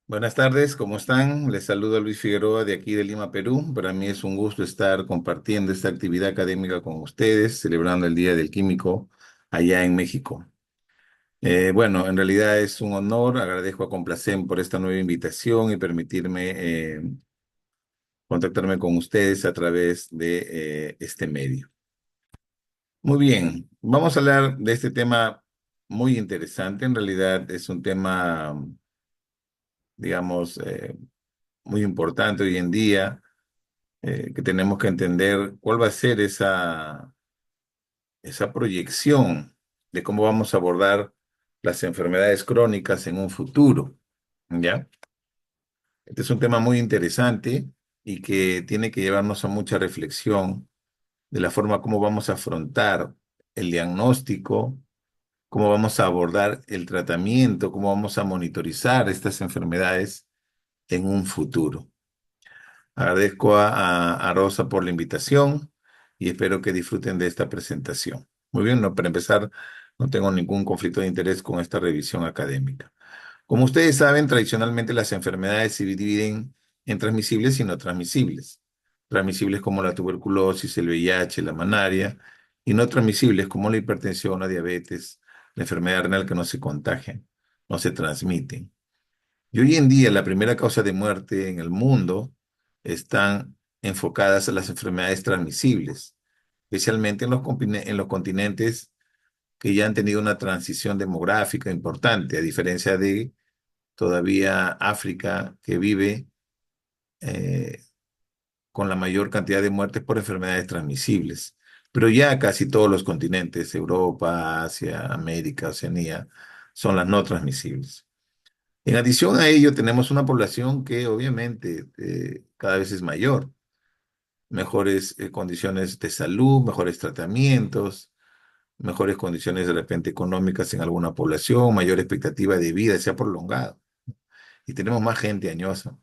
Buenas tardes, ¿cómo están? Les saludo Luis Figueroa de aquí de Lima, Perú. Para mí es un gusto estar compartiendo esta actividad académica con ustedes, celebrando el Día del Químico allá en México. Bueno, en realidad es un honor, agradezco a Complacen por esta nueva invitación y permitirme contactarme con ustedes a través de este medio. Muy bien, vamos a hablar de este tema muy interesante. En realidad es un tema, digamos, muy importante hoy en día que tenemos que entender cuál va a ser esa proyección de cómo vamos a abordar las enfermedades crónicas en un futuro, ¿ya? Este es un tema muy interesante y que tiene que llevarnos a mucha reflexión de la forma como vamos a afrontar el diagnóstico, cómo vamos a abordar el tratamiento, cómo vamos a monitorizar estas enfermedades en un futuro. Agradezco a Rosa por la invitación y espero que disfruten de esta presentación. Muy bien, no, para empezar, no tengo ningún conflicto de interés con esta revisión académica. Como ustedes saben, tradicionalmente las enfermedades se dividen en transmisibles y no transmisibles. Transmisibles como la tuberculosis, el VIH, la malaria, y no transmisibles como la hipertensión, la diabetes, la enfermedad renal que no se contagian, no se transmiten. Y hoy en día la primera causa de muerte en el mundo están enfocadas a las enfermedades transmisibles, especialmente en los continentes que ya han tenido una transición demográfica importante, a diferencia de todavía África, que vive eh, con la mayor cantidad de muertes por enfermedades transmisibles. Pero ya casi todos los continentes, Europa, Asia, América, Oceanía, son las no transmisibles. En adición a ello, tenemos una población que obviamente cada vez es mayor, mejores condiciones de salud, mejores tratamientos, mejores condiciones de repente económicas en alguna población, mayor expectativa de vida, se ha prolongado y tenemos más gente añosa.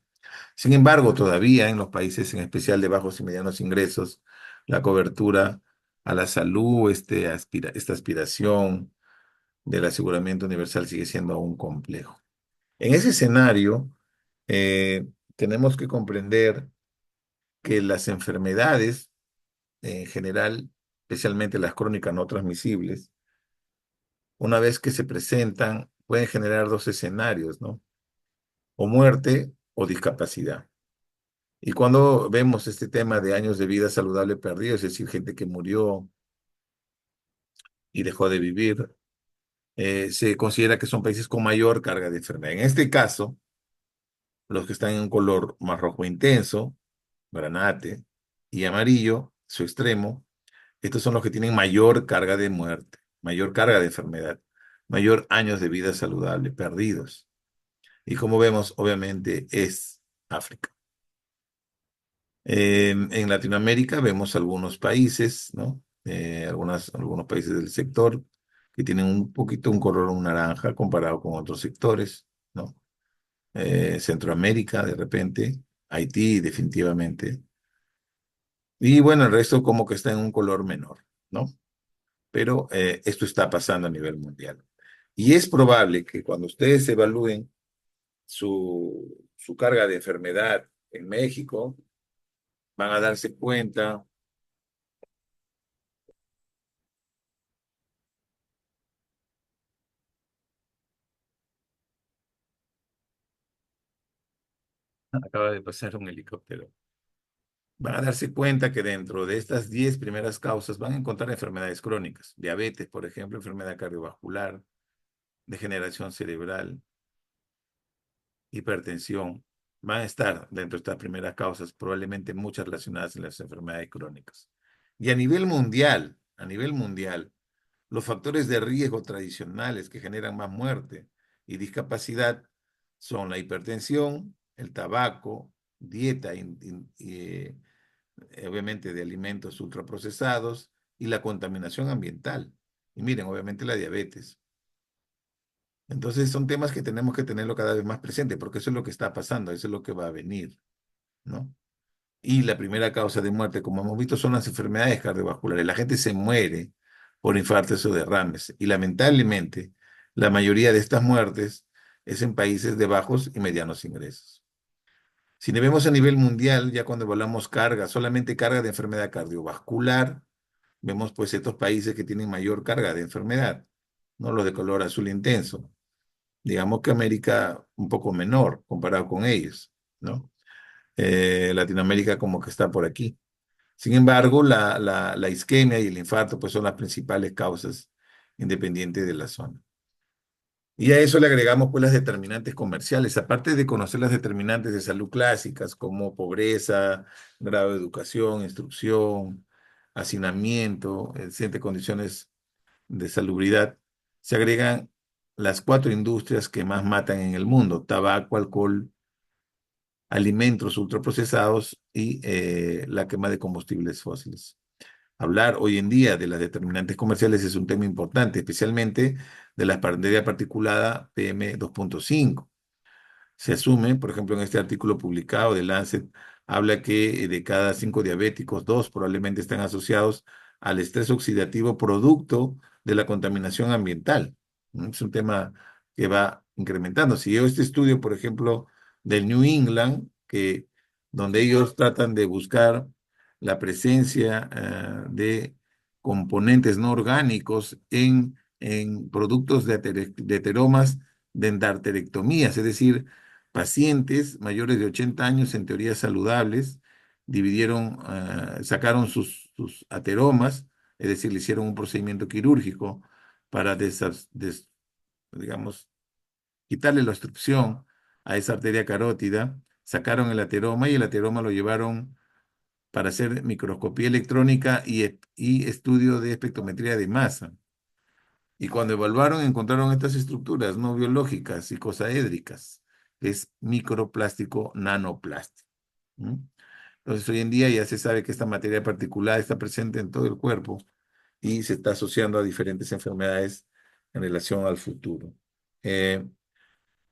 Sin embargo, todavía en los países, en especial de bajos y medianos ingresos, la cobertura a la salud, esta aspiración del aseguramiento universal sigue siendo aún complejo. En ese escenario, tenemos que comprender que las enfermedades en general, especialmente las crónicas no transmisibles, una vez que se presentan, pueden generar dos escenarios, ¿no? O muerte o discapacidad. Y cuando vemos este tema de años de vida saludable perdidos, es decir, gente que murió y dejó de vivir, se considera que son países con mayor carga de enfermedad. En este caso, los que están en un color más rojo intenso, granate, y amarillo, su extremo, estos son los que tienen mayor carga de muerte, mayor carga de enfermedad, mayor años de vida saludable perdidos. Y como vemos, obviamente es África. En Latinoamérica vemos algunos países, ¿no? Algunos países del sector que tienen un poquito un color un naranja comparado con otros sectores, ¿no? Centroamérica, de repente, Haití, definitivamente. Y bueno, el resto como que está en un color menor, ¿no? Pero esto está pasando a nivel mundial. Y es probable que cuando ustedes evalúen su carga de enfermedad en México, van a darse cuenta, acaba de pasar un helicóptero, van a darse cuenta que dentro de estas 10 primeras causas van a encontrar enfermedades crónicas, diabetes, por ejemplo, enfermedad cardiovascular, degeneración cerebral, hipertensión, van a estar dentro de estas primeras causas, probablemente muchas relacionadas en las enfermedades crónicas. Y a nivel mundial, los factores de riesgo tradicionales que generan más muerte y discapacidad son la hipertensión, el tabaco, dieta, obviamente de alimentos ultraprocesados y la contaminación ambiental. Y miren, obviamente la diabetes. Entonces son temas que tenemos que tenerlo cada vez más presente, porque eso es lo que está pasando, eso es lo que va a venir, ¿no? Y la primera causa de muerte, como hemos visto, son las enfermedades cardiovasculares. La gente se muere por infartos o derrames. Y lamentablemente, la mayoría de estas muertes es en países de bajos y medianos ingresos. Si nos vemos a nivel mundial, ya cuando evaluamos carga, solamente carga de enfermedad cardiovascular, vemos pues estos países que tienen mayor carga de enfermedad, no los de color azul intenso. Digamos que América un poco menor comparado con ellos, ¿no? Latinoamérica como que está por aquí. Sin embargo, la isquemia y el infarto pues son las principales causas independientes de la zona. Y a eso le agregamos pues las determinantes comerciales, aparte de conocer las determinantes de salud clásicas como pobreza, grado de educación, instrucción, hacinamiento, excelentes condiciones de salubridad, se agregan las cuatro industrias que más matan en el mundo: tabaco, alcohol, alimentos ultraprocesados y la quema de combustibles fósiles. Hablar hoy en día de las determinantes comerciales es un tema importante, especialmente de la particulada PM2.5. Se asume, por ejemplo, en este artículo publicado de Lancet, habla que de cada 5 diabéticos, 2 probablemente están asociados al estrés oxidativo producto de la contaminación ambiental. ¿No? Es un tema que va incrementando. Si yo este estudio, por ejemplo, del New England, donde ellos tratan de buscar la presencia de componentes no orgánicos en productos de ateromas de endarterectomías, es decir, pacientes mayores de 80 años, en teoría saludables, sacaron sus ateromas, es decir, le hicieron un procedimiento quirúrgico para, digamos, quitarle la obstrucción a esa arteria carótida, sacaron el ateroma y el ateroma lo llevaron para hacer microscopía electrónica y estudio de espectrometría de masa. Y cuando evaluaron, encontraron estas estructuras no biológicas y cosaédricas, que es microplástico nanoplástico. ¿Mm? Entonces, hoy en día ya se sabe que esta materia particulada está presente en todo el cuerpo y se está asociando a diferentes enfermedades en relación al futuro. Eh,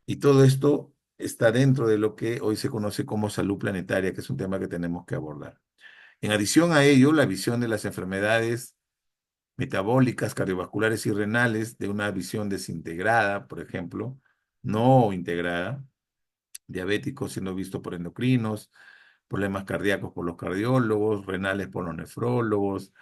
y todo esto está dentro de lo que hoy se conoce como salud planetaria, que es un tema que tenemos que abordar. En adición a ello, la visión de las enfermedades metabólicas, cardiovasculares y renales de una visión desintegrada, por ejemplo, no integrada, diabéticos siendo visto por endocrinos, problemas cardíacos por los cardiólogos, renales por los nefrólogos,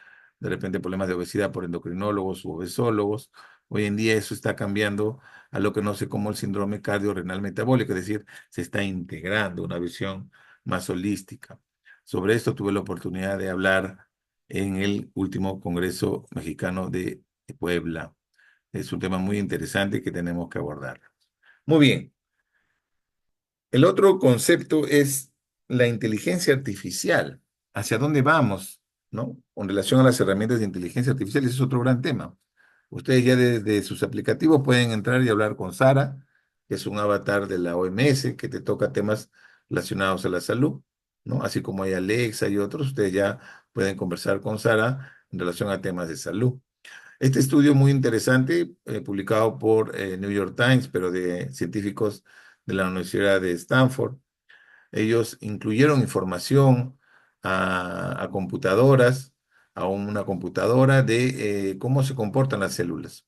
de repente problemas de obesidad por endocrinólogos u obesólogos. Hoy en día eso está cambiando a lo que no sé como el síndrome cardiorrenal metabólico, es decir, se está integrando una visión más holística. Sobre esto tuve la oportunidad de hablar en el último Congreso Mexicano de Puebla. Es un tema muy interesante que tenemos que abordar. Muy bien. El otro concepto es la inteligencia artificial. ¿Hacia dónde vamos, no? Con relación a las herramientas de inteligencia artificial, ese es otro gran tema. Ustedes ya desde sus aplicativos pueden entrar y hablar con Sara, que es un avatar de la OMS, que te toca temas relacionados a la salud, ¿no? Así como hay Alexa y otros, ustedes ya pueden conversar con Sara en relación a temas de salud. Este estudio muy interesante, publicado por New York Times, pero de científicos de la Universidad de Stanford, ellos incluyeron información a computadoras, a una computadora de cómo se comportan las células.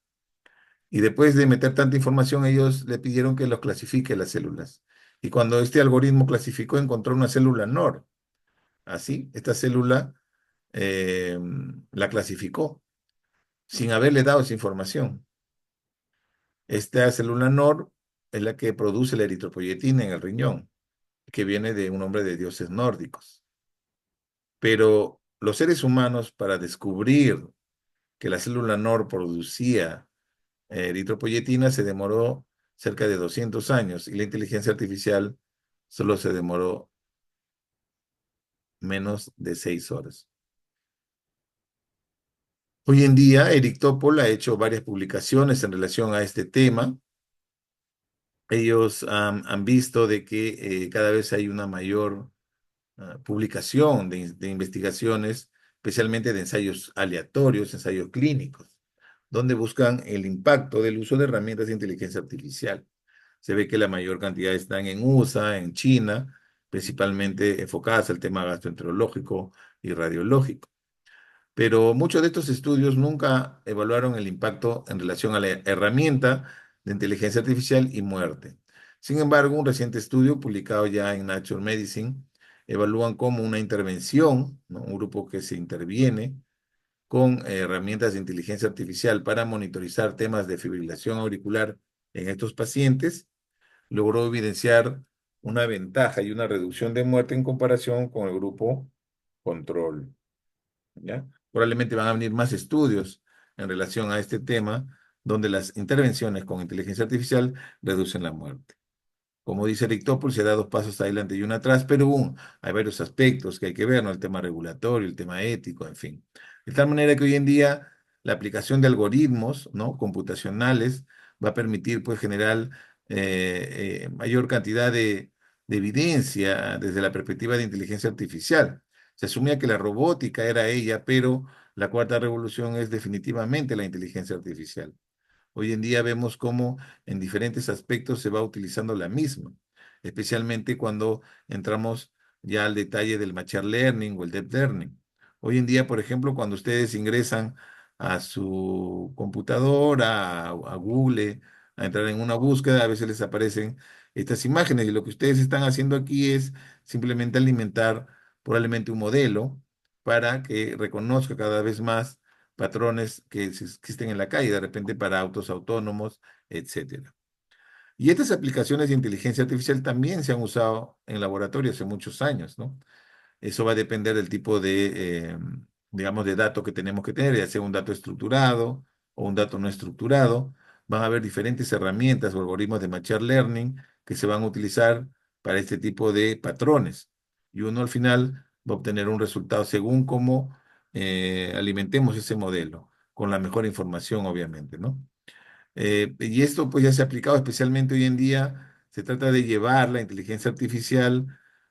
Y después de meter tanta información, ellos le pidieron que los clasifique las células. Y cuando este algoritmo clasificó, encontró una célula NOR. Así, esta célula eh, la clasificó sin haberle dado esa información. Esta célula NOR es la que produce la eritropoyetina en el riñón, que viene de un nombre de dioses nórdicos. Pero los seres humanos, para descubrir que la célula NOR producía eritropoyetina, se demoró cerca de 200 años y la inteligencia artificial solo se demoró menos de 6 horas. Hoy en día, Eric Topol ha hecho varias publicaciones en relación a este tema. Ellos han visto de que cada vez hay una mayor publicación de investigaciones, especialmente de ensayos aleatorios, ensayos clínicos, donde buscan el impacto del uso de herramientas de inteligencia artificial. Se ve que la mayor cantidad están en USA, en China, principalmente enfocadas al tema gastroenterológico y radiológico. Pero muchos de estos estudios nunca evaluaron el impacto en relación a la herramienta de inteligencia artificial y muerte. Sin embargo, un reciente estudio publicado ya en Nature Medicine evalúan cómo una intervención, ¿no? Un grupo que se interviene con herramientas de inteligencia artificial para monitorizar temas de fibrilación auricular en estos pacientes, logró evidenciar una ventaja y una reducción de muerte en comparación con el grupo control. ¿Ya? Probablemente van a venir más estudios en relación a este tema, donde las intervenciones con inteligencia artificial reducen la muerte. Como dice Aristóteles, se da dos pasos adelante y uno atrás, pero hay varios aspectos que hay que ver, ¿no? El tema regulatorio, el tema ético, en fin. De tal manera que hoy en día la aplicación de algoritmos, ¿no? Computacionales va a permitir, pues, generar mayor cantidad de evidencia desde la perspectiva de inteligencia artificial. Se asumía que la robótica era ella, pero la cuarta revolución es definitivamente la inteligencia artificial. Hoy en día vemos cómo en diferentes aspectos se va utilizando la misma, especialmente cuando entramos ya al detalle del machine learning o el deep learning. Hoy en día, por ejemplo, cuando ustedes ingresan a su computadora, a Google, a entrar en una búsqueda, a veces les aparecen estas imágenes y lo que ustedes están haciendo aquí es simplemente alimentar probablemente un modelo para que reconozca cada vez más patrones que existen en la calle, de repente para autos autónomos, etcétera. Y estas aplicaciones de inteligencia artificial también se han usado en laboratorios hace muchos años, ¿no? Eso va a depender del tipo digamos, de dato que tenemos que tener, ya sea un dato estructurado o un dato no estructurado. Van a haber diferentes herramientas o algoritmos de machine learning que se van a utilizar para este tipo de patrones. Y uno al final va a obtener un resultado según cómo alimentemos ese modelo, con la mejor información, obviamente, ¿no? Y esto pues ya se ha aplicado especialmente hoy en día. Se trata de llevar la inteligencia artificial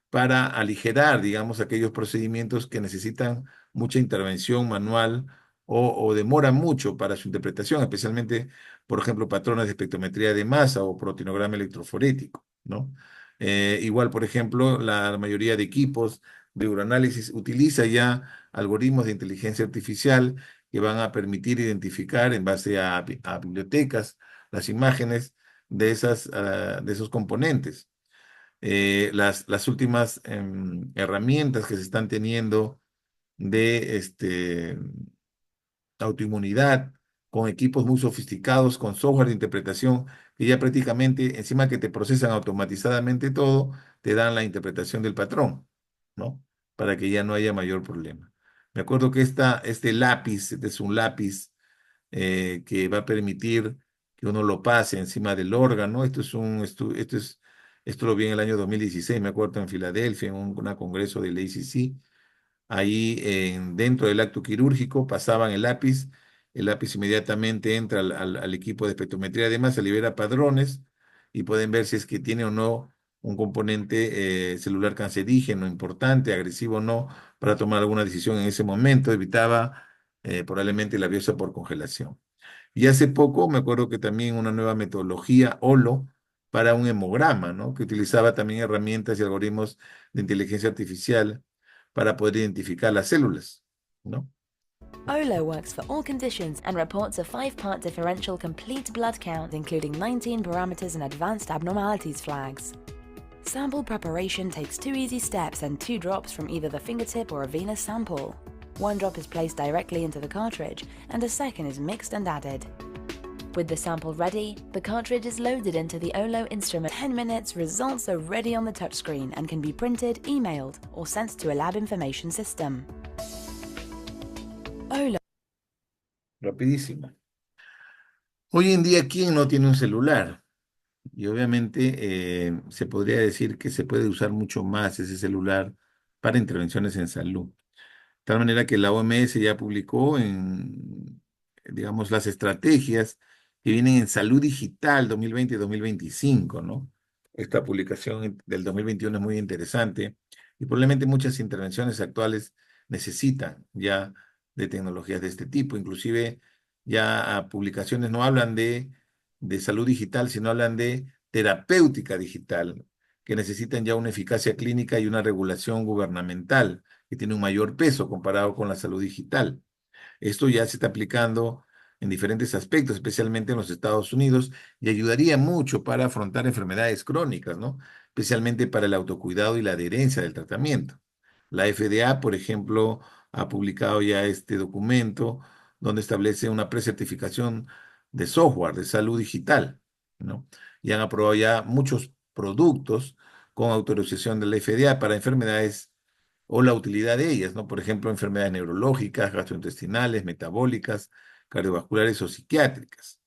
para aligerar, digamos, aquellos procedimientos que necesitan mucha intervención manual o demoran mucho para su interpretación, especialmente, por ejemplo, patrones de espectrometría de masa o proteinograma electroforético, ¿no? Igual, por ejemplo, la mayoría de equipos de uroanálisis utiliza ya algoritmos de inteligencia artificial que van a permitir identificar en base a bibliotecas las imágenes de de esos componentes. Las últimas herramientas que se están teniendo de autoinmunidad, con equipos muy sofisticados, con software de interpretación, que ya prácticamente, encima que te procesan automatizadamente todo, te dan la interpretación del patrón, ¿no? Para que ya no haya mayor problema. Me acuerdo que este lápiz, este es un lápiz que va a permitir que uno lo pase encima del órgano. Esto lo vi en el año 2016, me acuerdo, en Filadelfia, en un congreso del ACC. Ahí dentro del acto quirúrgico pasaban el lápiz inmediatamente entra al equipo de espectrometría, además se libera padrones y pueden ver si es que tiene o no un componente celular cancerígeno importante, agresivo o no, para tomar alguna decisión en ese momento. Evitaba probablemente la biopsia por congelación. Y hace poco me acuerdo que también una nueva metodología, HOLO, para un hemograma, ¿no? Que utilizaba también herramientas y algoritmos de inteligencia artificial para poder identificar las células, ¿no? OLO works for all conditions and reports a 5-part differential complete blood count, including 19 parameters and advanced abnormalities flags. Sample preparation takes 2 easy steps and 2 drops from either the fingertip or a venous sample. 1 drop is placed directly into the cartridge, and a second is mixed and added. With the sample ready, the cartridge is loaded into the OLO instrument. 10 minutes, results are ready on the touchscreen and can be printed, emailed, or sent to a lab information system. OLO. Rapidísimo. Hoy en día, ¿quién no tiene un celular? Y obviamente se podría decir que se puede usar mucho más ese celular para intervenciones en salud. De tal manera que la OMS ya publicó digamos, las estrategias que vienen en salud digital 2020 y 2025, ¿no? Esta publicación del 2021 es muy interesante y probablemente muchas intervenciones actuales necesitan ya de tecnologías de este tipo. Inclusive ya publicaciones no hablan de salud digital, sino hablan de terapéutica digital, que necesitan ya una eficacia clínica y una regulación gubernamental que tiene un mayor peso comparado con la salud digital. Esto ya se está aplicando en diferentes aspectos, especialmente en los Estados Unidos, y ayudaría mucho para afrontar enfermedades crónicas, ¿no? Especialmente para el autocuidado y la adherencia del tratamiento. La FDA, por ejemplo, ha publicado ya este documento donde establece una precertificación de software de salud digital, ¿no? Y han aprobado ya muchos productos con autorización de la FDA para enfermedades o la utilidad de ellas, ¿no? Por ejemplo, enfermedades neurológicas, gastrointestinales, metabólicas, cardiovasculares o psiquiátricas.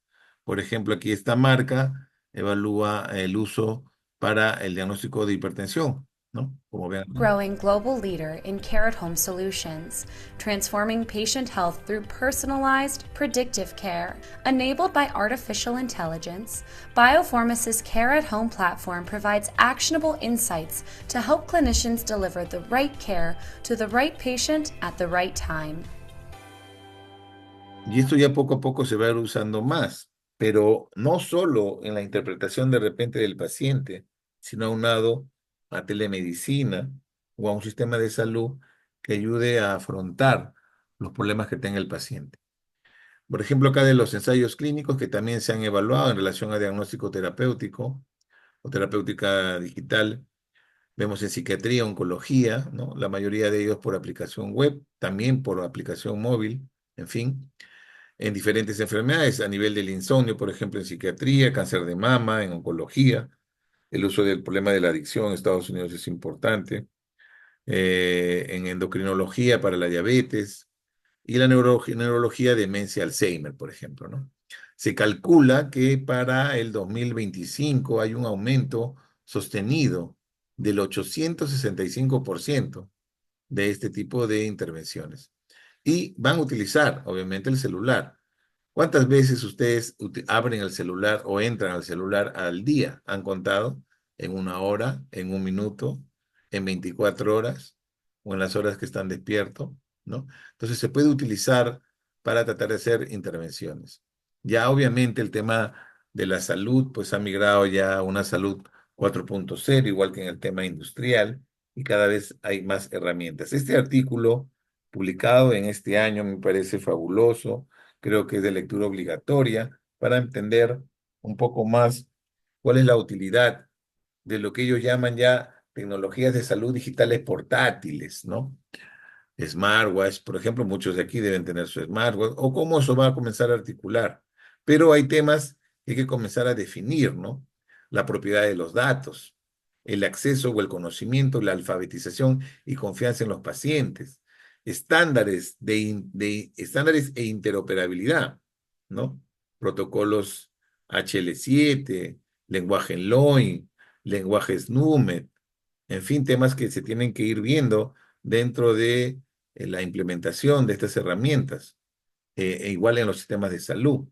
Por ejemplo, aquí esta marca evalúa el uso para el diagnóstico de hipertensión, ¿no? Como vean, ¿no? Growing global leader in care at home solutions, transforming patient health through personalized, predictive care. Enabled by artificial intelligence, Bioformous' Care at Home platform provides actionable insights to help clinicians deliver the right care to the right patient at the right time. Y esto ya poco a poco se va a ir usando más, pero no solo en la interpretación de repente del paciente, sino aunado a telemedicina o a un sistema de salud que ayude a afrontar los problemas que tenga el paciente. Por ejemplo, acá de los ensayos clínicos que también se han evaluado en relación a diagnóstico terapéutico o terapéutica digital, vemos en psiquiatría, oncología, ¿no? La mayoría de ellos por aplicación web, también por aplicación móvil, en fin en diferentes enfermedades, a nivel del insomnio, por ejemplo, en psiquiatría, cáncer de mama, en oncología. El uso del problema de la adicción en Estados Unidos es importante. En endocrinología para la diabetes y la neurología, demencia, Alzheimer, por ejemplo, ¿no? Se calcula que para el 2025 hay un aumento sostenido del 865% de este tipo de intervenciones. Y van a utilizar, obviamente, el celular. ¿Cuántas veces ustedes abren el celular o entran al celular al día? ¿Han contado? ¿En una hora? ¿En un minuto? ¿En 24 horas? ¿O en las horas que están despiertos? ¿No? Entonces se puede utilizar para tratar de hacer intervenciones. Ya obviamente el tema de la salud, pues ha migrado ya a una salud 4.0, igual que en el tema industrial, y cada vez hay más herramientas. Este artículo publicado en este año me parece fabuloso, creo que es de lectura obligatoria para entender un poco más cuál es la utilidad de lo que ellos llaman ya tecnologías de salud digitales portátiles, ¿no? Smartwatch, por ejemplo, muchos de aquí deben tener su smartwatch, o cómo eso va a comenzar a articular. Pero hay temas que hay que comenzar a definir, ¿no? La propiedad de los datos, el acceso o el conocimiento, la alfabetización y confianza en los pacientes, estándares e interoperabilidad, ¿no? Protocolos HL7, lenguaje LOI, lenguajes NUMED, en fin, temas que se tienen que ir viendo dentro de la implementación de estas herramientas, e igual en los sistemas de salud.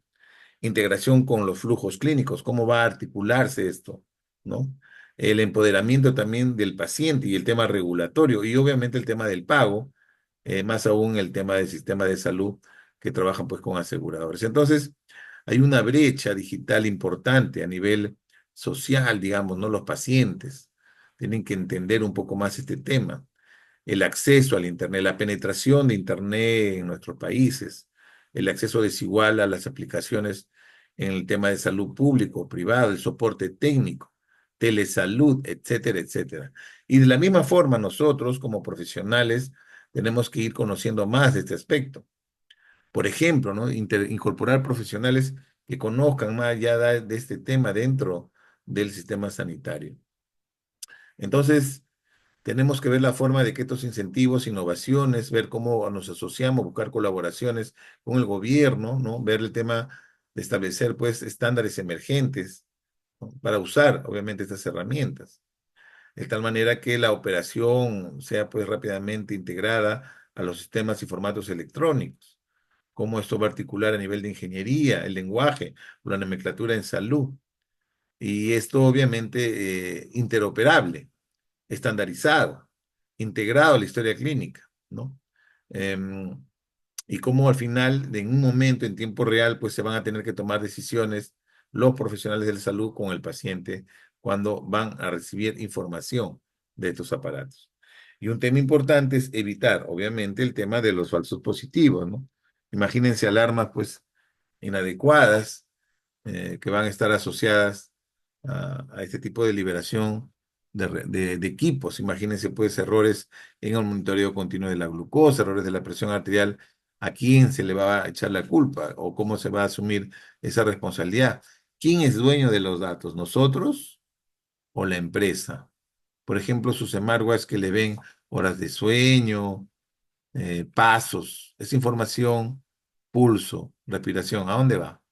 Integración con los flujos clínicos, cómo va a articularse esto, ¿no? El empoderamiento también del paciente y el tema regulatorio y obviamente el tema del pago, más aún el tema del sistema de salud que trabajan pues con aseguradores. Entonces, hay una brecha digital importante a nivel social, digamos, ¿no? Los pacientes tienen que entender un poco más este tema, el acceso al Internet, la penetración de Internet en nuestros países, el acceso desigual a las aplicaciones en el tema de salud público, o privado, el soporte técnico, telesalud, etcétera, etcétera. Y de la misma forma, nosotros como profesionales tenemos que ir conociendo más de este aspecto. Por ejemplo, ¿no? Incorporar profesionales que conozcan más allá de este tema dentro del sistema sanitario. Entonces, tenemos que ver la forma de que estos incentivos, innovaciones, ver cómo nos asociamos, buscar colaboraciones con el gobierno, ¿no? Ver el tema de establecer, pues, estándares emergentes, ¿no? Para usar, obviamente, estas herramientas, de tal manera que la operación sea, pues, rápidamente integrada a los sistemas y formatos electrónicos. Cómo esto va a articular a nivel de ingeniería, el lenguaje, la nomenclatura en salud. Y esto, obviamente, interoperable, estandarizado, integrado a la historia clínica, ¿no? Em, y cómo al final, en un momento, en tiempo real, pues se van a tener que tomar decisiones los profesionales de la salud con el paciente cuando van a recibir información de estos aparatos. Y un tema importante es evitar, obviamente, el tema de los falsos positivos, ¿no? Imagínense alarmas, pues, inadecuadas que van a estar asociadas a este tipo de liberación de equipos. Imagínense pues errores en el monitoreo continuo de la glucosa, errores de la presión arterial. ¿A quién se le va a echar la culpa o cómo se va a asumir esa responsabilidad? ¿Quién es dueño de los datos? ¿Nosotros o la empresa? Por ejemplo, sus smartwatch que le ven horas de sueño, pasos, esa información, pulso, respiración, ¿a dónde va?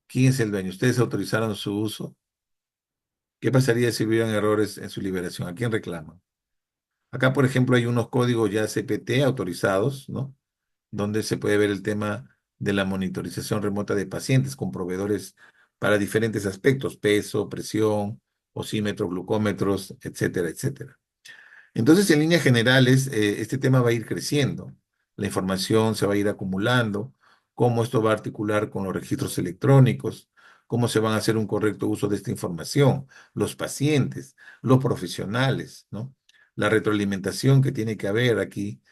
¿Quién es el dueño? ¿Ustedes autorizaron su uso? ¿Qué pasaría si hubieran errores en su liberación? ¿A quién reclaman? Acá, por ejemplo, hay unos códigos ya CPT autorizados, ¿no? Donde se puede ver el tema de la monitorización remota de pacientes con proveedores para diferentes aspectos, peso, presión, osímetros, glucómetros, etcétera, etcétera. Entonces, en líneas generales, este tema va a ir creciendo. La información se va a ir acumulando, cómo esto va a articular con los registros electrónicos, cómo se van a hacer un correcto uso de esta información, los pacientes, los profesionales, ¿no? La retroalimentación que tiene que haber aquí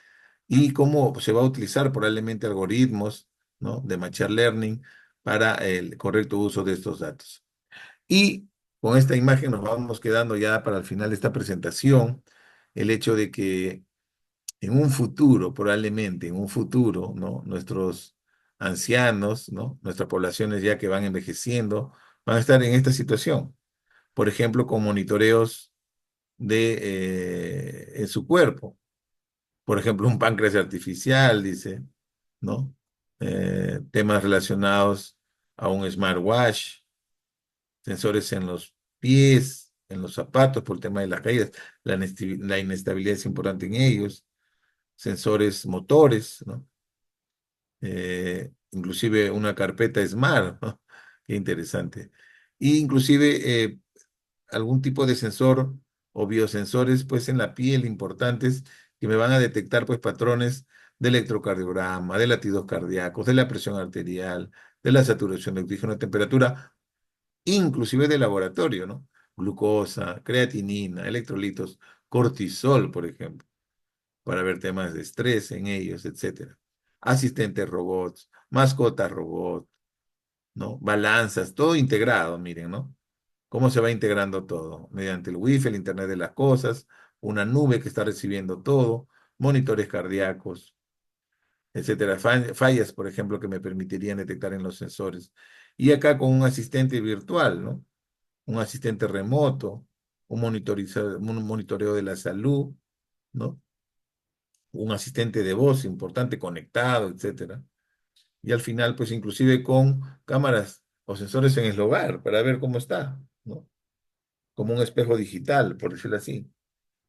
y cómo se va a utilizar probablemente algoritmos, ¿no? De machine learning para el correcto uso de estos datos. Y con esta imagen nos vamos quedando ya para el final de esta presentación, el hecho de que en un futuro, probablemente en un futuro, ¿no? Nuestros ancianos, ¿no? Nuestras poblaciones ya que van envejeciendo, van a estar en esta situación. Por ejemplo, con monitoreos en su cuerpo. Por ejemplo, un páncreas artificial, dice, ¿no? Temas relacionados a un smartwatch, sensores en los pies, en los zapatos por el tema de las caídas, la inestabilidad es importante en ellos, sensores motores, ¿no? Inclusive una carpeta Smart, ¿no? Qué interesante. Y inclusive algún tipo de sensor o biosensores pues en la piel importantes que me van a detectar pues patrones de electrocardiograma, de latidos cardíacos, de la presión arterial, de la saturación de oxígeno, temperatura, inclusive de laboratorio, ¿no? Glucosa, creatinina, electrolitos, cortisol, por ejemplo, para ver temas de estrés en ellos, etcétera. Asistentes robots, mascotas robot, ¿no? Balanzas, todo integrado, miren, ¿no? ¿Cómo se va integrando todo? Mediante el Wi-Fi, el Internet de las cosas, una nube que está recibiendo todo, monitores cardíacos, etcétera. Fallas, por ejemplo, que me permitirían detectar en los sensores. Y acá con un asistente virtual, ¿no? Un asistente remoto, un monitoreo de la salud, ¿no? Un asistente de voz importante conectado, etcétera. Y al final, pues inclusive con cámaras o sensores en el hogar para ver cómo está, ¿no? Como un espejo digital, por decirlo así,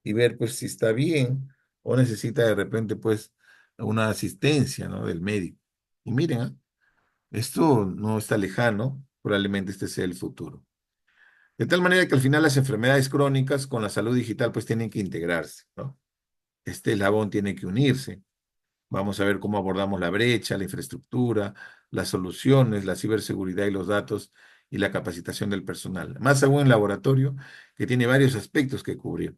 y ver pues si está bien o necesita de repente pues una asistencia, ¿no? Del médico. Y miren, ¿ah? Esto no está lejano, probablemente este sea el futuro. De tal manera que al final las enfermedades crónicas con la salud digital pues tienen que integrarse, ¿no? Este eslabón tiene que unirse. Vamos a ver cómo abordamos la brecha, la infraestructura, las soluciones, la ciberseguridad y los datos y la capacitación del personal. Más aún en laboratorio, que tiene varios aspectos que cubrir.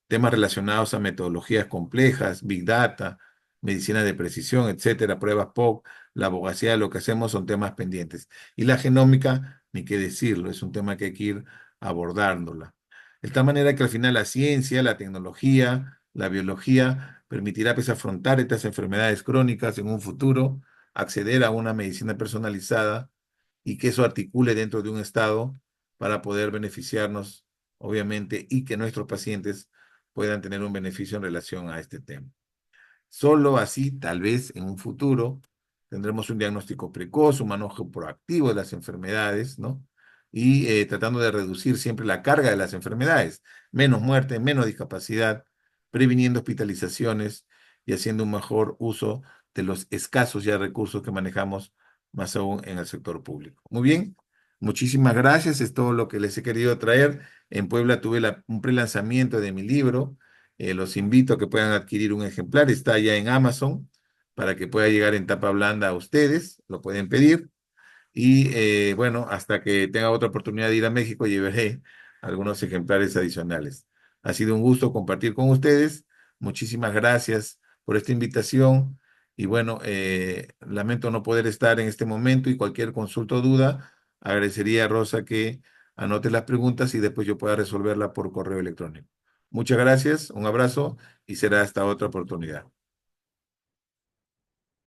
Temas relacionados a metodologías complejas, Big Data, medicina de precisión, etcétera, pruebas POC, la abogacía de lo que hacemos son temas pendientes. Y la genómica, ni qué decirlo, es un tema que hay que ir abordándola. De tal manera que al final la ciencia, la tecnología, la biología permitirá pues, afrontar estas enfermedades crónicas en un futuro, acceder a una medicina personalizada y que eso articule dentro de un estado para poder beneficiarnos, obviamente, y que nuestros pacientes puedan tener un beneficio en relación a este tema. Solo así, tal vez en un futuro, tendremos un diagnóstico precoz, un manejo proactivo de las enfermedades, ¿no? Y tratando de reducir siempre la carga de las enfermedades, menos muerte, menos discapacidad, previniendo hospitalizaciones y haciendo un mejor uso de los escasos ya recursos que manejamos, más aún en el sector público. Muy bien, muchísimas gracias, es todo lo que les he querido traer. En Puebla tuve un prelanzamiento de mi libro. Los invito a que puedan adquirir un ejemplar, está ya en Amazon para que pueda llegar en tapa blanda a ustedes, lo pueden pedir. Y bueno, hasta que tenga otra oportunidad de ir a México, llevaré algunos ejemplares adicionales. Ha sido un gusto compartir con ustedes. Muchísimas gracias por esta invitación Y bueno, lamento no poder estar en este momento y cualquier consulta o duda, agradecería a Rosa que anote las preguntas y después yo pueda resolverla por correo electrónico. Muchas gracias, un abrazo y será hasta otra oportunidad.